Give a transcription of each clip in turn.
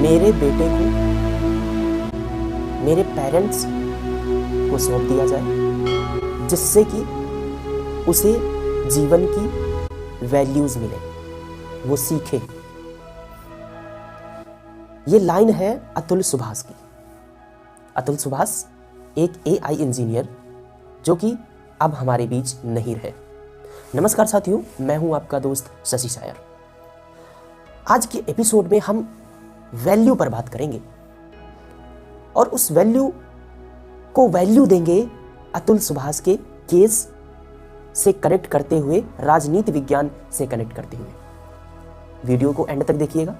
मेरे बेटे को मेरे पेरेंट्स को सौंप दिया जाए, जिससे कि उसे जीवन की वैल्यूज मिले, वो सीखे। ये लाइन है अतुल सुभाष की। अतुल सुभाष एक AI इंजीनियर जो कि अब हमारे बीच नहीं रहे। नमस्कार साथियों, मैं हूं आपका दोस्त शशि शायर। आज के एपिसोड में हम वैल्यू पर बात करेंगे और उस वैल्यू को वैल्यू देंगे अतुल सुभाष के केस से कनेक्ट करते हुए, राजनीति विज्ञान से कनेक्ट करते हुए। वीडियो को एंड तक देखिएगा।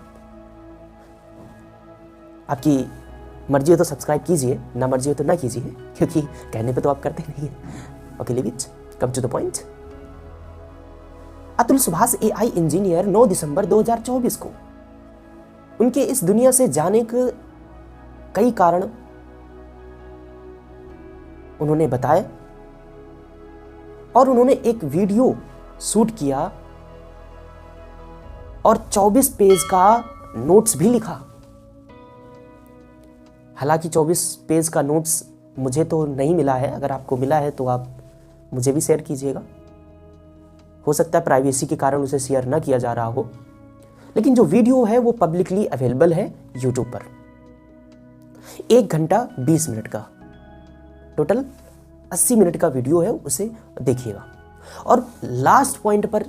आपकी मर्जी हो तो सब्सक्राइब कीजिए, ना मर्जी हो तो ना कीजिए, क्योंकि कहने पे तो आप करते नहीं हैं। Okay, leave it, come to the point. Atul Subhash AI engineer 9 दिसंबर 2024 को उनके इस दुनिया से जाने के कई कारण उन्होंने बताए और उन्होंने एक वीडियो शूट किया और 24 पेज का नोट्स भी लिखा। हालांकि 24 पेज का नोट्स मुझे तो नहीं मिला है, अगर आपको मिला है तो आप मुझे भी शेयर कीजिएगा। हो सकता है प्राइवेसी के कारण उसे शेयर ना किया जा रहा हो, लेकिन जो वीडियो है वो पब्लिकली अवेलेबल है यूट्यूब पर। 1 घंटा 20 मिनट का, टोटल 80 मिनट का वीडियो है, उसे देखिएगा। और लास्ट पॉइंट पर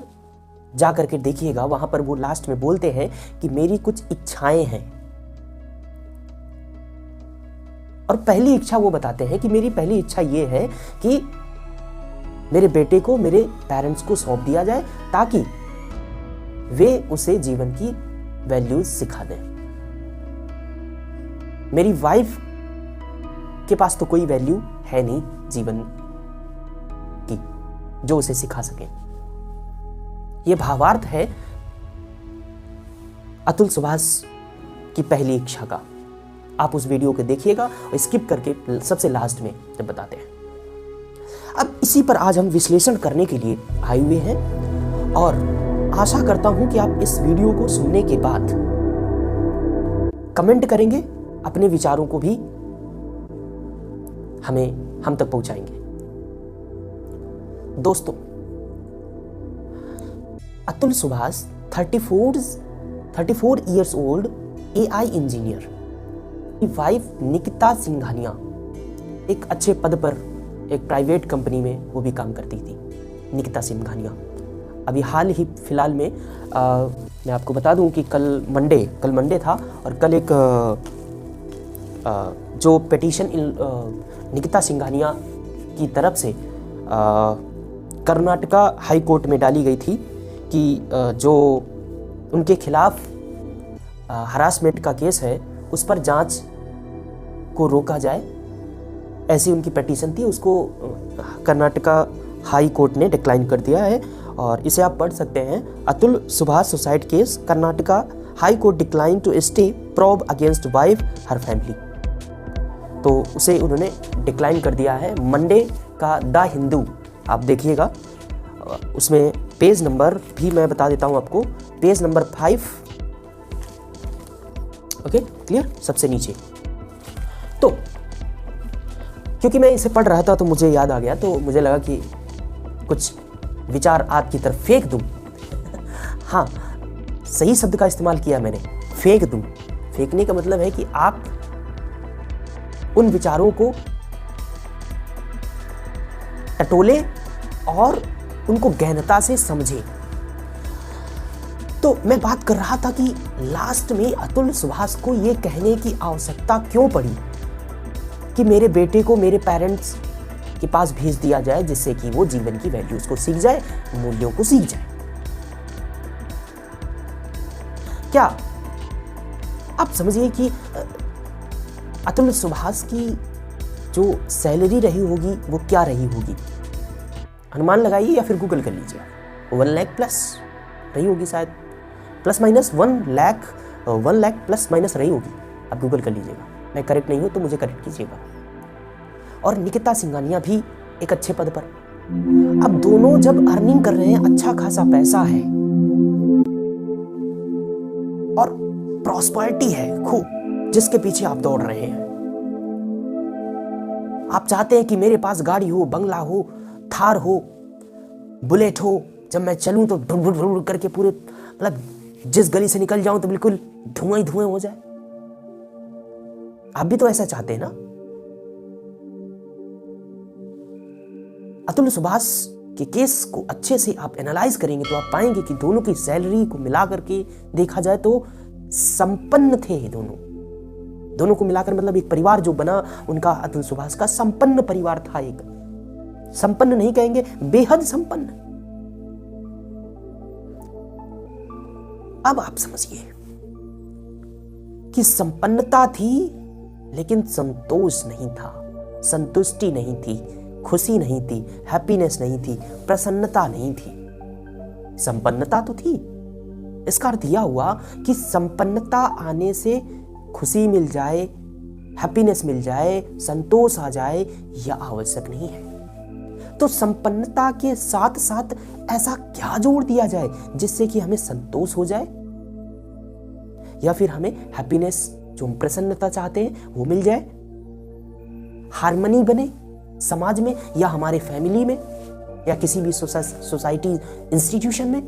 जा करके देखिएगा, वहां पर वो लास्ट में बोलते हैं कि मेरी कुछ इच्छाएं हैं। और पहली इच्छा वो बताते हैं कि मेरी पहली इच्छा ये है कि मेरे बेटे को मेरे पेरेंट्स को सौंप दिया जाए, ताकि वे उसे जीवन की वैल्यूज सिखा दें। मेरी वाइफ के पास तो कोई वैल्यू है नहीं जीवन की जो उसे सिखा सके। यह भावार्थ है अतुल सुभाष की पहली इच्छा का। आप उस वीडियो को देखिएगा और स्किप करके सबसे लास्ट में जब बताते हैं। अब इसी पर आज हम विश्लेषण करने के लिए आए हुए हैं और आशा करता हूं कि आप इस वीडियो को सुनने के बाद कमेंट करेंगे, अपने विचारों को भी हम तक पहुंचाएंगे। दोस्तों, Atul Subhash 34 years old AI engineer, wife Nikita Singhania एक अच्छे पद पर एक प्राइवेट कंपनी में वो भी काम करती थी। निकिता सिंघानिया अभी हाल ही फिलहाल में मैं आपको बता दूं कि कल मंडे था और कल एक जो पिटीशन निकिता सिंघानिया की तरफ से कर्नाटका हाई कोर्ट में डाली गई थी कि जो उनके खिलाफ हरासमेंट का केस है उस पर जांच को रोका जाए, ऐसी उनकी पिटीशन थी। उसको कर्नाटका हाई कोर्ट ने डिक्लाइन कर दिया है और इसे आप पढ़ सकते हैं। Atul Subhash suicide case, Karnataka high court decline to stay probe against wife her family. तो उसे उन्होंने डिक्लाइन कर दिया है। मंडे का द हिंदू आप देखिएगा, उसमें पेज नंबर भी मैं बता देता हूं आपको, पेज नंबर 5। ओके, क्लियर, सबसे नीचे। तो क्योंकि मैं इसे पढ़ रहा था तो मुझे याद आ गया, तो मुझे लगा कि कुछ विचार आपकी तरफ फेंक दूं। हाँ, सही शब्द का इस्तेमाल किया मैंने, फेंक दूं। फेंकने का मतलब है कि आप उन विचारों को टटोले और उनको गहनता से समझें। तो मैं बात कर रहा था कि लास्ट में अतुल सुभाष को यह कहने की आवश्यकता क्यों पड़ी कि मेरे बेटे को मेरे पेरेंट्स के पास भेज दिया जाए, जिससे कि वो जीवन की वैल्यूज को सीख जाए, मूल्यों को सीख जाए। क्या आप समझिए कि अतुल सुभाष की जो सैलरी रही होगी वो क्या रही होगी? अनुमान लगाइए या फिर गूगल कर लीजिए। 1 लाख प्लस रही होगी, शायद plus minus 1 lakh plus minus रही होगी। आप गूगल कर लीजिएगा, मैं करेक्ट नहीं हूं तो मुझे करेक्ट कीजिएगा। और निकिता सिंघानिया भी एक अच्छे पद पर। अब दोनों जब अर्निंग कर रहे हैं, अच्छा खासा पैसा है, और प्रॉस्पेरिटी है खूब, जिसके पीछे आप दौड़ रहे हैं। आप चाहते हैं कि मेरे पास गाड़ी हो, बंगला हो, थार हो, बुलेट हो, जब मैं चलूं तो भुर भुर भुर करके पूरे, मतलब जिस गली से निकल जाऊं तो बिल्कुल धुआं ही धुआं हो जाए। आप भी तो ऐसा चाहते हैं ना। अतुल सुभाष के केस को अच्छे से आप एनालाइज करेंगे तो आप पाएंगे कि दोनों की सैलरी को मिला करके देखा जाए तो संपन्न थे दोनों को मिलाकर, मतलब एक परिवार जो बना उनका अतुल सुभाष का संपन्न परिवार था। एक संपन्न नहीं कहेंगे, बेहद संपन्न। अब आप समझिए कि संपन्नता थी लेकिन संतोष नहीं था, संतुष्टि नहीं थी, खुशी नहीं थी, हैप्पीनेस नहीं थी, प्रसन्नता नहीं थी। संपन्नता तो थी। इसका अर्थ यह हुआ कि संपन्नता आने से खुशी मिल जाए, हैप्पीनेस मिल जाए, संतोष आ जाए, यह आवश्यक नहीं है। तो संपन्नता के साथ साथ ऐसा क्या जोड़ दिया जाए जिससे कि हमें संतोष हो जाए, या फिर हमें हैप्पीनेस, जो हम प्रसन्नता चाहते हैं, वो मिल जाए, हार्मनी बने समाज में या हमारे फैमिली में या किसी भी सोसाइटी, इंस्टीट्यूशन में।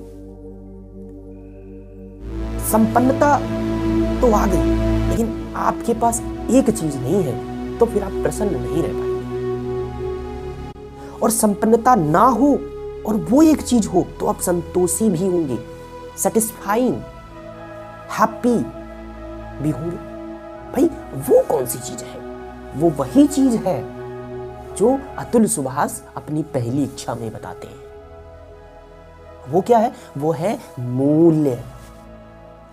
संपन्नता तो आ गई, लेकिन आपके पास एक चीज नहीं है तो फिर आप प्रसन्न नहीं रह पाएंगे। और संपन्नता ना हो और वो एक चीज हो तो आप संतोषी भी होंगे, सेटिस्फाइंग, हैप्पी भी होंगे। भाई वो कौन सी चीज है? वो वही चीज है जो अतुल सुभाष अपनी पहली इच्छा में बताते हैं। वो क्या है? वो है मूल्य।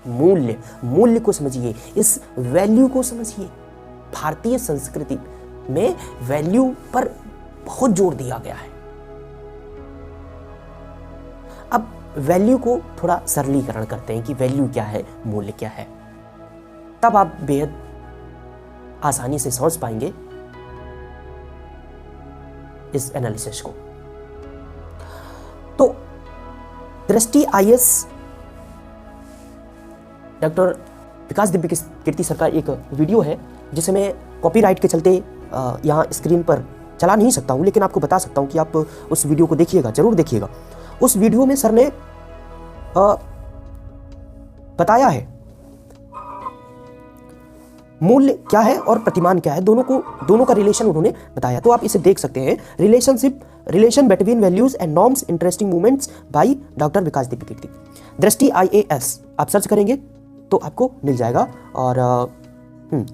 मूल्य, मूल्य को समझिए, इस वैल्यू को समझिए। भारतीय संस्कृति में वैल्यू पर बहुत जोर दिया गया है। अब वैल्यू को थोड़ा सरलीकरण करते हैं कि वैल्यू क्या है, मूल्य क्या है, तब आप बेहद आसानी से समझ पाएंगे इस एनालिसिस को। तो दृष्टि आईएएस डॉक्टर विकास दिव्य कीर्ति सर का एक वीडियो है जिसे मैं कॉपीराइट के चलते यहाँ स्क्रीन पर चला नहीं सकता हूँ, लेकिन आपको बता सकता हूँ कि आप उस वीडियो को देखिएगा, जरूर देखिएगा। उस वीडियो में सर ने बताया है मूल्य क्या है और प्रतिमान क्या है, दोनों का रिलेशन उन्होंने बताया। तो आप इसे देख सकते हैं, relation between values and norms, interesting movements by doctor Vikas Divya Kirti, दृष्टि आईएएस आप सर्च करेंगे तो आपको मिल जाएगा। और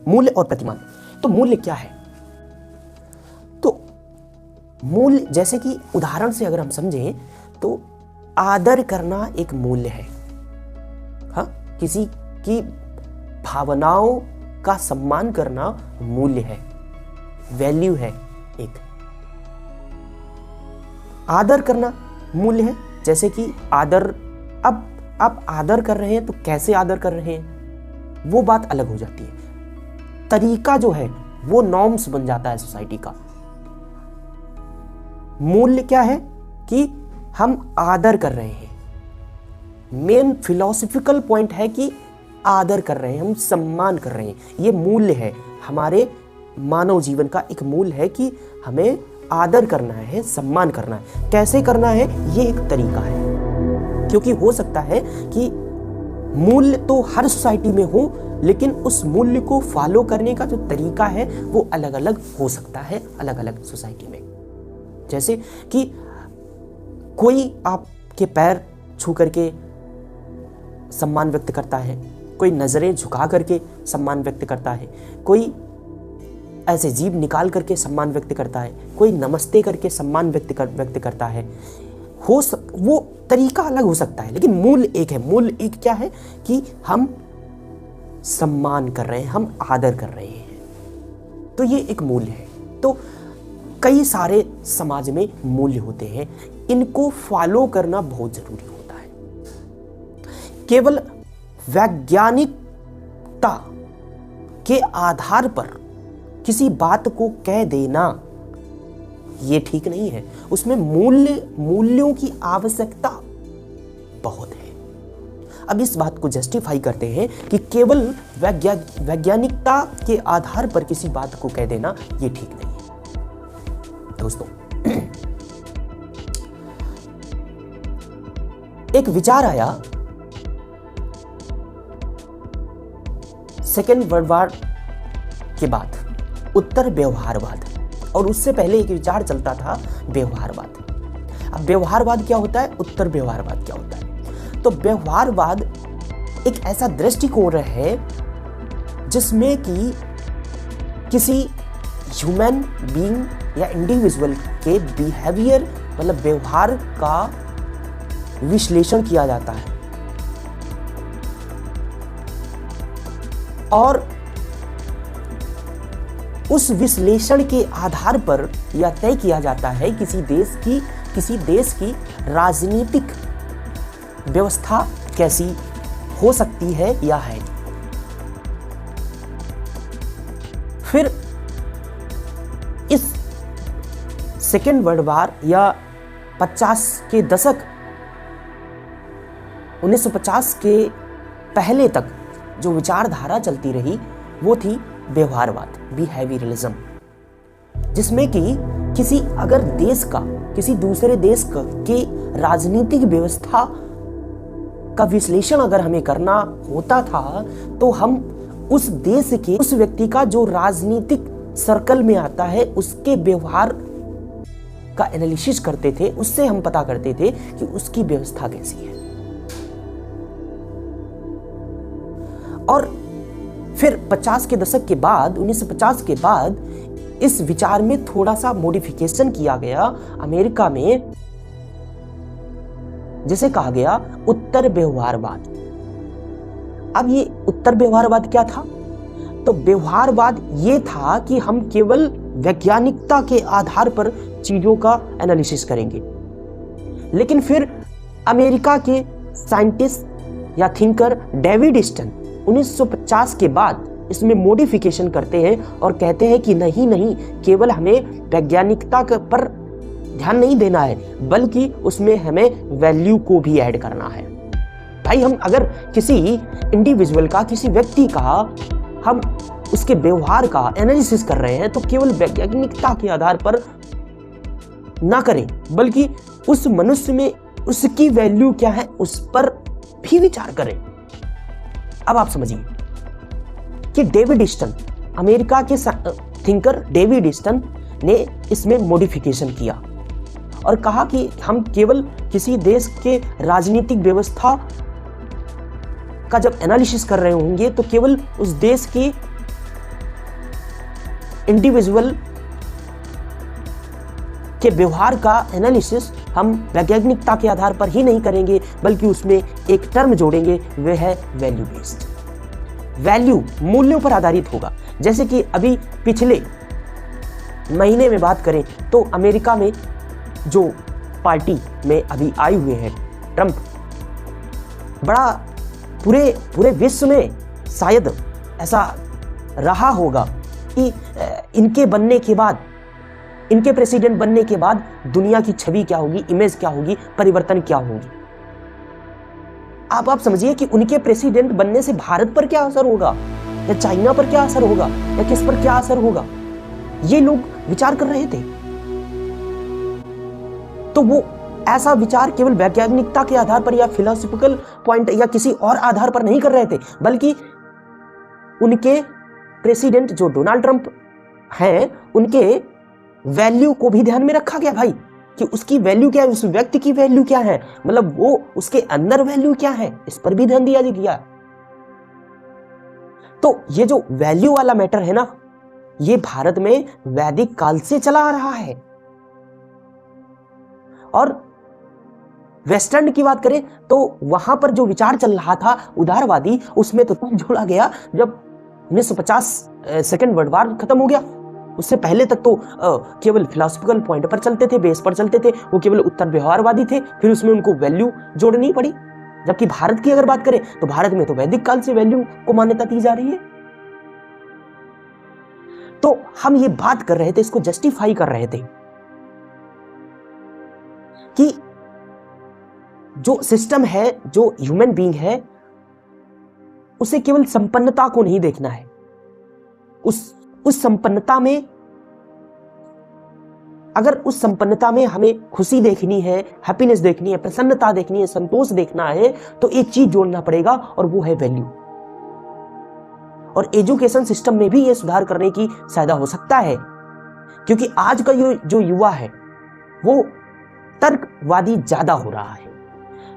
मूल्य और प्रतिमान। तो मूल्य क्या है? तो मूल्य, जैसे कि उदाहरण से अगर हम समझें तो आदर करना एक मूल्य है। हाँ, किसी की भावनाओं का सम्मान करना मूल्य है, वैल्यू है एक। आदर करना मूल्य है, जैसे कि आदर, अब आप आदर कर रहे हैं तो कैसे आदर कर रहे हैं वो बात अलग हो जाती है। तरीका जो है वो नॉर्म्स बन जाता है सोसाइटी का। मूल्य क्या है कि हम आदर कर रहे हैं, मेन फिलॉसफिकल पॉइंट है कि आदर कर रहे हैं, हम सम्मान कर रहे हैं, ये मूल्य है। हमारे मानव जीवन का एक मूल्य है कि हमें आदर करना है, सम्मान करना है। कैसे करना है ये एक तरीका है, क्योंकि हो सकता है कि मूल्य तो हर सोसाइटी में हो, लेकिन उस मूल्य को फॉलो करने का जो तरीका है वो अलग अलग हो सकता है अलग अलग सोसाइटी में। जैसे कि कोई आपके पैर छू करके सम्मान व्यक्त करता है, कोई नजरें झुका करके सम्मान व्यक्त करता है, कोई ऐसे जीभ निकाल करके सम्मान व्यक्त करता है, कोई नमस्ते करके सम्मान व्यक्त करता है। वो तरीका अलग हो सकता है, लेकिन मूल्य एक है। मूल्य एक क्या है कि हम सम्मान कर रहे हैं, हम आदर कर रहे हैं, तो ये एक मूल्य है। तो कई सारे समाज में मूल्य होते हैं, इनको फॉलो करना बहुत जरूरी होता है। केवल वैज्ञानिकता के आधार पर किसी बात को कह देना ये ठीक नहीं है, उसमें मूल्यों की आवश्यकता बहुत है। अब इस बात को जस्टिफाई करते हैं कि केवल वैज्ञानिकता के आधार पर किसी बात को कह देना ये ठीक नहीं है। दोस्तों, एक विचार आया सेकेंड वर्ल्ड वॉर के बाद, उत्तर व्यवहारवाद, और उससे पहले एक विचार चलता था व्यवहारवाद। अब व्यवहारवाद क्या होता है, उत्तर व्यवहारवाद क्या होता है? तो व्यवहारवाद एक ऐसा दृष्टिकोण है जिसमें कि किसी ह्यूमन बीइंग या इंडिविजुअल के बिहेवियर, मतलब व्यवहार का विश्लेषण किया जाता है और उस विश्लेषण के आधार पर यह तय किया जाता है किसी देश की राजनीतिक व्यवस्था कैसी हो सकती है या है। फिर इस सेकेंड वर्ल्ड वॉर या 50 के दशक 1950 के पहले तक जो विचारधारा चलती रही वो थी व्यवहारवाद, बिहेवियरलिज्म, जिसमें कि किसी अगर देश का किसी दूसरे देश के राजनीतिक व्यवस्था का विश्लेषण अगर हमें करना होता था तो हम उस देश के उस व्यक्ति का जो राजनीतिक सर्कल में आता है उसके व्यवहार का एनालिसिस करते थे, उससे हम पता करते थे कि उसकी व्यवस्था कैसी है। और फिर 50 के दशक के बाद 1950 के बाद इस विचार में थोड़ा सा मॉडिफिकेशन किया गया अमेरिका में, जिसे कहा गया उत्तर व्यवहारवाद। अब ये उत्तर व्यवहारवाद क्या था? तो व्यवहारवाद ये था कि हम केवल वैज्ञानिकता के आधार पर चीजों का एनालिसिस करेंगे। लेकिन फिर अमेरिका के साइंटिस्ट या थिंकर डेविड स्टन 1950 के बाद इसमें मॉडिफिकेशन करते हैं और कहते हैं कि नहीं, केवल हमें वैज्ञानिकता पर ध्यान नहीं देना है बल्कि उसमें हमें वैल्यू को भी ऐड करना है। भाई, हम अगर किसी इंडिविजुअल का, किसी व्यक्ति का हम उसके व्यवहार का एनालिसिस कर रहे हैं तो केवल वैज्ञानिकता के आधार पर ना करें बल्कि उस मनुष्य में उसकी वैल्यू क्या है उस पर भी विचार करें। अब आप समझिए कि डेविड स्टन, अमेरिका के थिंकर डेविड स्टन ने इसमें मॉडिफिकेशन किया और कहा कि हम केवल किसी देश के राजनीतिक व्यवस्था का जब एनालिसिस कर रहे होंगे तो केवल उस देश के इंडिविजुअल के व्यवहार का एनालिसिस हम वैज्ञानिकता के आधार पर ही नहीं करेंगे बल्कि उसमें एक टर्म जोड़ेंगे, वह है वैल्यू बेस्ड। वैल्यू मूल्यों पर आधारित होगा। जैसे कि अभी पिछले महीने में बात करें तो अमेरिका में जो पार्टी में अभी आए हुए हैं ट्रंप, बड़ा पूरे विश्व में शायद ऐसा रहा होगा कि इनके बनने के बाद, इनके प्रेसिडेंट बनने के बाद दुनिया की छवि क्या होगी, इमेज क्या होगी, परिवर्तन क्या होगी। आप समझिए कि उनके प्रेसिडेंट बनने से भारत पर क्या असर होगा या चाइना पर क्या असर होगा या किस पर क्या असर होगा, ये लोग विचार कर रहे थे। तो वो ऐसा विचार केवल वैज्ञानिकता के आधार पर या फिलोसॉफिकल पॉइंट या किसी और आधार पर नहीं कर रहे थे बल्कि उनके प्रेसिडेंट जो डोनाल्ड ट्रंप हैं उनके वैल्यू को भी ध्यान में रखा गया भाई, कि उसकी वैल्यू क्या है, उस व्यक्ति की वैल्यू क्या है, मतलब वो उसके अंदर वैल्यू क्या है, इस पर भी ध्यान दिया गया। तो ये जो वैल्यू वाला मैटर है ना, ये भारत में वैदिक काल से चला आ रहा है। और वेस्टर्न की बात करें तो वहां पर जो विचार चल रहा था उदारवादी, उसमें तो जोड़ा गया जब 1950 सेकेंड वर्ल्ड वॉर खत्म हो गया। उससे पहले तक तो केवल फिलोसॉफिकल पॉइंट पर चलते थे, बेस पर चलते थे, वो केवल उत्तर व्यवहारवादी थे। फिर उसमें उनको वैल्यू जोड़नी पड़ी। जबकि भारत की अगर बात करें तो भारत में तो वैदिक काल से वैल्यू को मान्यता दी जा रही है। तो हम ये बात कर रहे थे, इसको जस्टिफाई कर रहे थे कि जो सिस्टम है, जो ह्यूमन बीइंग है, उसे केवल संपन्नता को नहीं देखना है, उस संपन्नता में, अगर उस संपन्नता में हमें खुशी देखनी है, हैप्पीनेस देखनी है, प्रसन्नता देखनी है, संतोष देखना है, तो एक चीज जोड़ना पड़ेगा और वो है वैल्यू। और एजुकेशन सिस्टम में भी ये सुधार करने की फायदा हो सकता है, क्योंकि आज का जो युवा है वो तर्कवादी ज्यादा हो रहा है,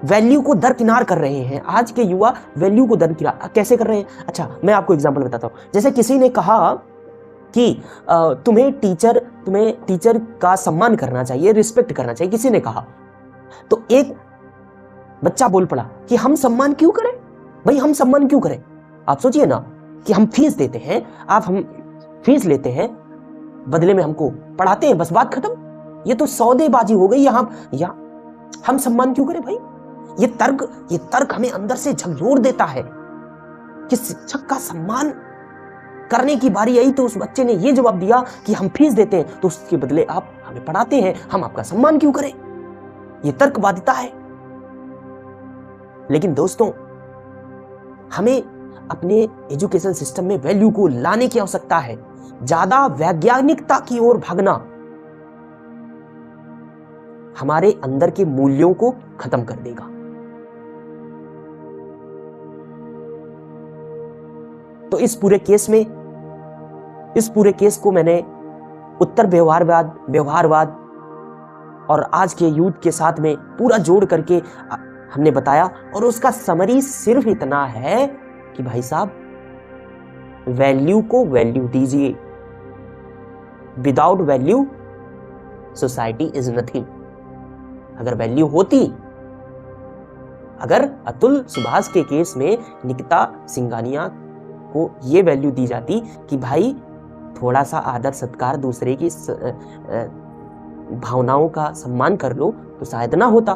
वैल्यू को दरकिनार कर रहे हैं। आज के युवा वैल्यू को दरकिनार कैसे कर रहे हैं? अच्छा, मैं आपको एग्जांपल बताता हूं। जैसे किसी ने कहा कि तुम्हें टीचर का सम्मान करना चाहिए, रिस्पेक्ट करना चाहिए, किसी ने कहा, तो एक बच्चा बोल पड़ा कि हम सम्मान क्यों करें भाई, हम सम्मान क्यों करें? आप सोचिए ना कि हम फीस देते हैं, हम फीस लेते हैं, बदले में हमको पढ़ाते हैं, बस बात खत्म। ये तो सौदेबाजी हो गई। हम सम्मान क्यों करें भाई? ये तर्क हमें अंदर से झकझोर देता है कि शिक्षक का सम्मान करने की बारी आई तो उस बच्चे ने ये जवाब दिया कि हम फीस देते हैं तो उसके बदले आप हमें पढ़ाते हैं, हम आपका सम्मान क्यों करें? ये तर्कवादिता है। लेकिन दोस्तों, हमें अपने एजुकेशन सिस्टम में वैल्यू को लाने की आवश्यकता है। ज्यादा वैज्ञानिकता की ओर भागना हमारे अंदर के मूल्यों को खत्म कर देगा। तो इस पूरे केस को मैंने उत्तर व्यवहारवाद और आज के यूथ के साथ में पूरा जोड़ करके हमने बताया। और उसका समरी सिर्फ इतना है कि भाई साहब, वैल्यू को वैल्यू दीजिए। Without value society is nothing. अगर वैल्यू होती, अगर अतुल सुभाष के केस में निकिता सिंघानिया को ये वैल्यू दी जाती कि भाई थोड़ा सा आदर सत्कार, दूसरे की भावनाओं का सम्मान कर लो, तो शायद ना होता।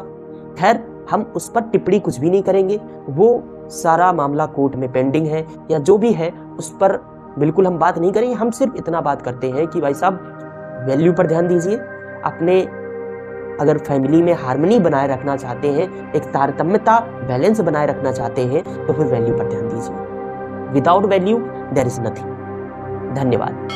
खैर, हम उस पर टिप्पणी कुछ भी नहीं करेंगे। वो सारा मामला कोर्ट में पेंडिंग है या जो भी है, उस पर बिल्कुल हम बात नहीं करेंगे। हम सिर्फ इतना बात करते हैं कि भाई साहब, वैल्यू पर ध्यान दीजिए। अपने अगर फैमिली में हार्मनी बनाए रखना चाहते हैं, एक तारतम्यता, बैलेंस बनाए रखना चाहते हैं, तो फिर वैल्यू पर ध्यान दीजिए। Without value there is nothing. धन्यवाद।